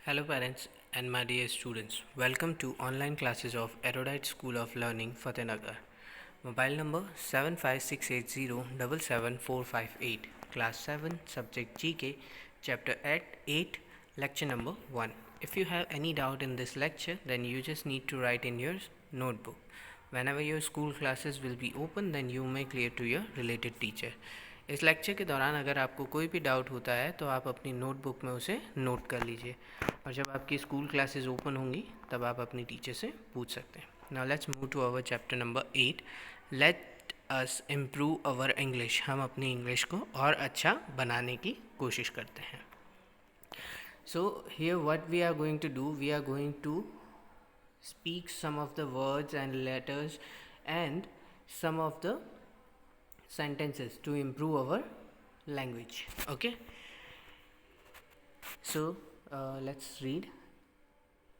Hello parents and my dear students. Welcome to online classes of Erudite School of Learning Fatehnagar. Mobile number 75680 Class 7 Subject GK Chapter 8 Lecture number 1. If you have any doubt in this lecture, then you just need to write in your notebook. Whenever your school classes will be open, then you may clear to your related teacher. इस lecture के दौरान अगर आपको कोई भी doubt होता है तो आप अपनी नोटबुक में उसे नोट कर लीजिए और जब आपकी स्कूल क्लासेस ओपन होंगी तब आप अपनी टीचर से पूछ सकते हैं. Now let's move to our chapter number 8. Let us improve our English. हम अपनी इंग्लिश को और अच्छा बनाने की कोशिश करते हैं. So here what we are going to do, we are going to speak some of the words and letters and some of the sentences to improve our language. Okay, so let's read.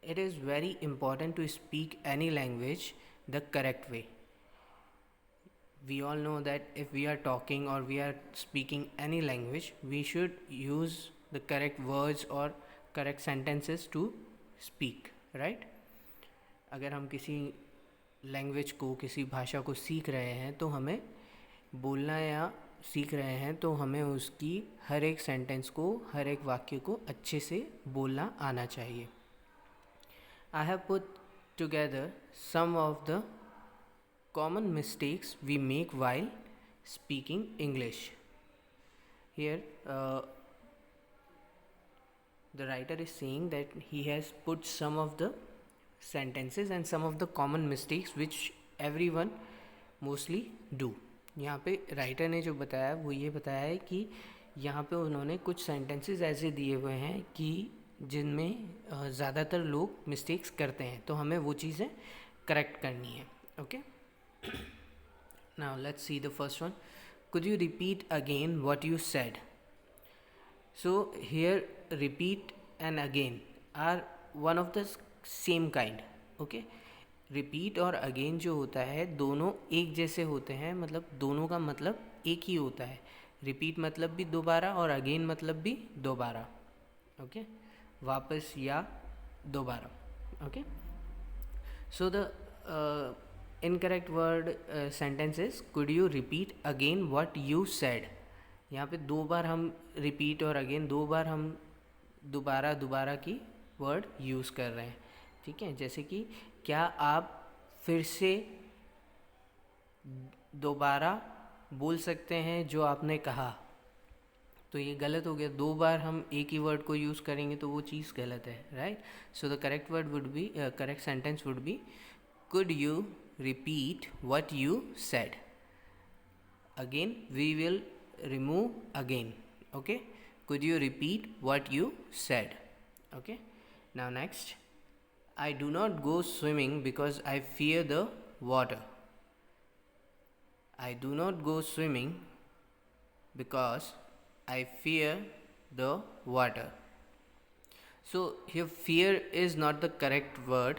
It is very important to speak any language the correct way. We all know that if we are talking or we are speaking any language, we should use the correct words or correct sentences to speak, right? अगर हम किसी language को, किसी भाषा को सीख रहे हैं तो हमें बोलना या सीख रहे हैं तो हमें उसकी हर एक सेंटेंस को, हर एक वाक्य को अच्छे से बोलना आना चाहिए. I have put together some of the common mistakes we make while speaking English. Here the writer is saying that he has put some of the sentences and some of the common mistakes which everyone mostly do. यहाँ पे writer ने जो बताया वो ये बताया है कि यहाँ पे उन्होंने कुछ सेंटेंसेस ऐसे दिए हुए हैं कि जिनमें ज़्यादातर लोग मिस्टेक्स करते हैं तो हमें वो चीज़ें करेक्ट करनी है. Okay, now let's see the first one. Could you repeat again what you said. So here repeat and again are one of the same kind. Okay, repeat और again जो होता है दोनों एक जैसे होते हैं, मतलब दोनों का मतलब एक ही होता है. repeat मतलब भी दोबारा और again मतलब भी दोबारा. okay, वापस या दोबारा. okay, so the incorrect word sentence is could you repeat again what you said. यहाँ पे दो बार हम रिपीट और अगेन दो बार हम दोबारा की वर्ड यूज़ कर रहे हैं. ठीक है, जैसे कि क्या आप फिर से दोबारा बोल सकते हैं जो आपने कहा. तो ये गलत हो गया. दो बार हम एक ही वर्ड को यूज़ करेंगे तो वो चीज़ गलत है, right. So the correct word would be, correct sentence would be could you repeat what you said. Again we will remove again. Okay, could you repeat what you said. Okay, now next. I do not go swimming because I fear the water. I do not go swimming because I fear the water. So here fear is not the correct word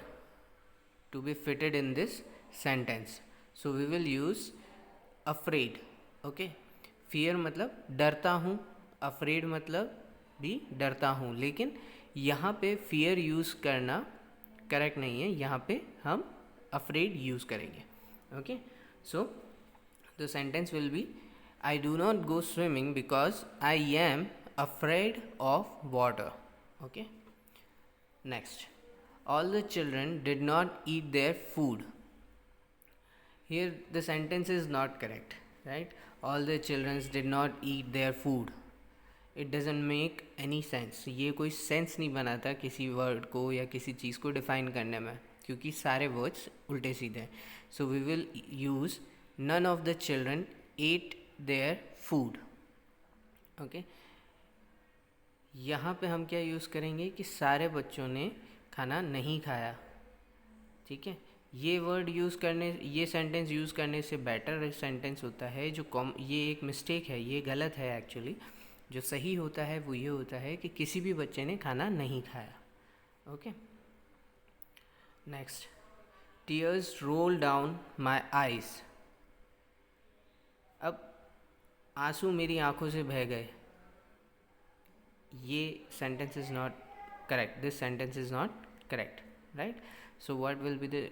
to be fitted in this sentence, so we will use afraid. Okay, fear मतलब डरता हूँ, afraid मतलब भी डरता हूँ, लेकिन यहाँ पे फियर यूज़ करना करेक्ट नहीं है. यहाँ पे हम अफ्रेड यूज़ करेंगे. Okay, so the sentence will be I do not go swimming because I am afraid of water. Okay, next. All the children did not eat their food. Here the sentence is not correct, right? All the children did not eat their food. It doesn't make any sense. ये कोई sense नहीं बनाता किसी word को या किसी चीज़ को define करने में, क्योंकि सारे वर्ड्स उल्टे सीधे हैं. So we will use none of the children ate their food. Okay, यहाँ पे हम क्या यूज़ करेंगे कि सारे बच्चों ने खाना नहीं खाया. ठीक है, ये वर्ड यूज़ करने, ये सेंटेंस यूज़ करने से बेटर सेंटेंस होता है जो ये एक मिस्टेक है, ये गलत है एक्चुअली. जो सही होता है वो ये होता है कि किसी भी बच्चे ने खाना नहीं खाया. Okay, next. Tears roll down my eyes. अब आंसू मेरी आंखों से बह गए. ये sentence is not correct. This sentence is not correct, right? So what will be the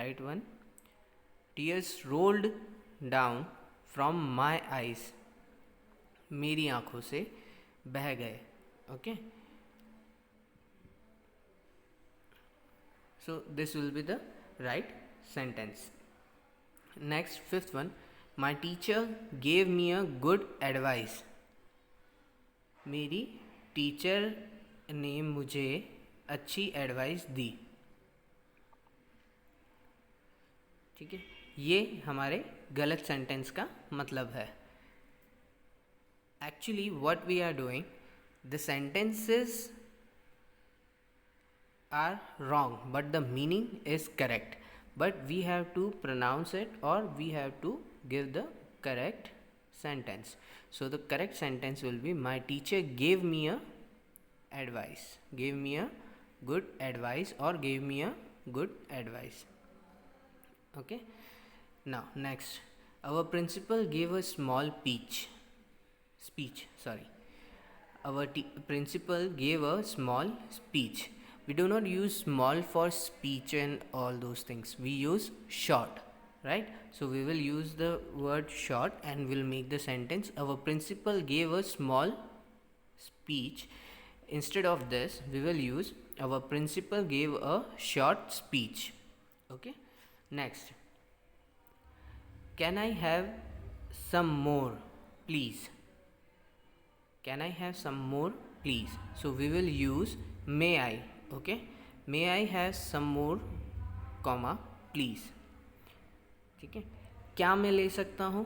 right one? Tears rolled down from my eyes. मेरी आंखों से बह गए. Okay. So this will be the right sentence. Next, fifth one. My teacher gave me a good advice. मेरी teacher ने मुझे अच्छी advice दी. ठीक है, ये हमारे गलत सेंटेंस का मतलब है. Actually what we are doing, the sentences are wrong but the meaning is correct, but we have to pronounce it or we have to give the correct sentence. So the correct sentence will be, my teacher gave me a advice, gave me a good advice or gave me a good advice. Okay, now next, our principal gave a small speech. Our principal gave a small speech. We do not use small for speech and all those things. We use short, right? So we will use the word short and we'll make the sentence, our principal gave a small speech. Instead of this, we will use, our principal gave a short speech. Okay. Next, can I have some more, please? Can I have some more, please? So we will use may I. Okay, may I have some more, comma, please. ठीक है, क्या मैं ले सकता हूँ.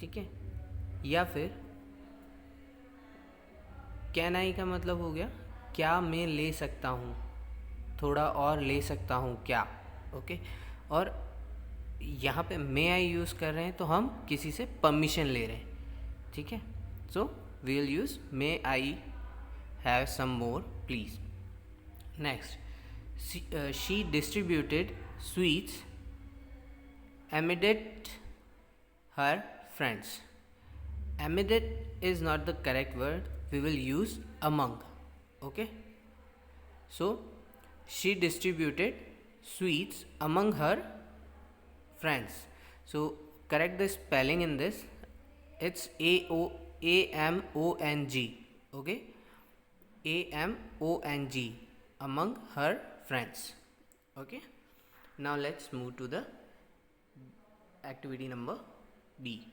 ठीक है, या फिर कैन आई का मतलब हो गया क्या मैं ले सकता हूँ, थोड़ा और ले सकता हूँ क्या. ओके, और यहाँ पे मे आई यूज़ कर रहे हैं तो हम किसी से परमिशन ले रहे हैं. ठीक है, so we will use may I have some more, please. Next, she distributed sweets amidst her friends. Amidst is not the correct word. We will use among. Okay, so she distributed sweets among her friends. So correct the spelling in this. It's AMONG. Okay, AMONG, among her friends. Okay, now let's move to the activity number B.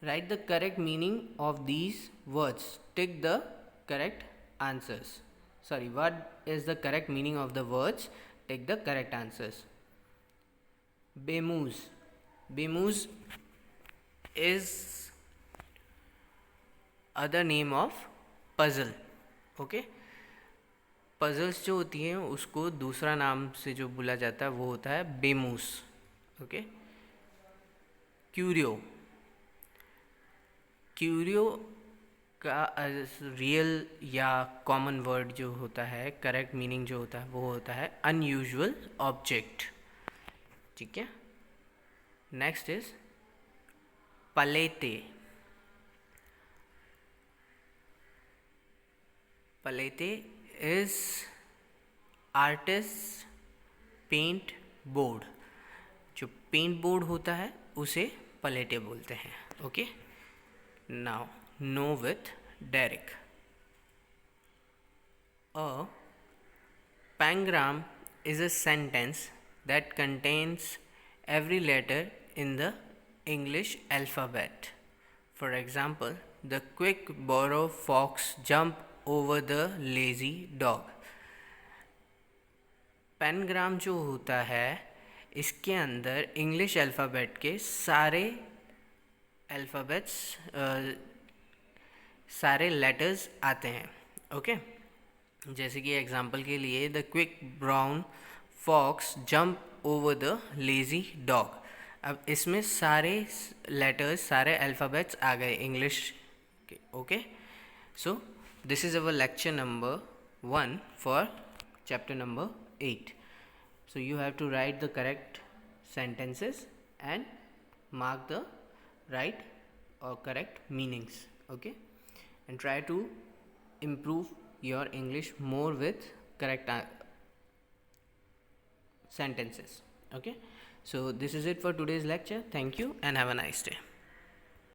Write the correct meaning of these words. Tick the correct answers. Sorry, what is the correct meaning of the words? Take the correct answers. Bemuse. Bemuse is other name of puzzle. Okay, puzzles जो होती हैं उसको दूसरा नाम से जो बोला जाता है वो होता है बेमूस. Okay, curio. क्यूरियो का रियल या कॉमन वर्ड जो होता है, करेक्ट मीनिंग जो होता है वो होता है अनयूजुअल ऑब्जेक्ट. ठीक है, next is palette. Palette is artist paint board. जो पेंट बोर्ड होता है उसे पलेटे बोलते हैं. Okay, now no with Derrick. A pangram is a sentence that contains every letter in the English alphabet. For example, the quick burrow fox jumped over the lazy dog. पेनग्राम जो होता है इसके अंदर इंग्लिश अल्फ़ाबेट के सारे alphabets सारे letters आते हैं. ओके, जैसे कि एग्जांपल के लिए the quick brown fox jump over the lazy dog. अब इसमें सारे लेटर्स सारे अल्फ़ाबेट्स आ गए इंग्लिश के. Okay, so this is our lecture number 1 for chapter number 8. So you have to write the correct sentences and mark the right or correct meanings. Okay, and try to improve your English more with correct sentences. Okay, so this is it for today's lecture. Thank you and have a nice day.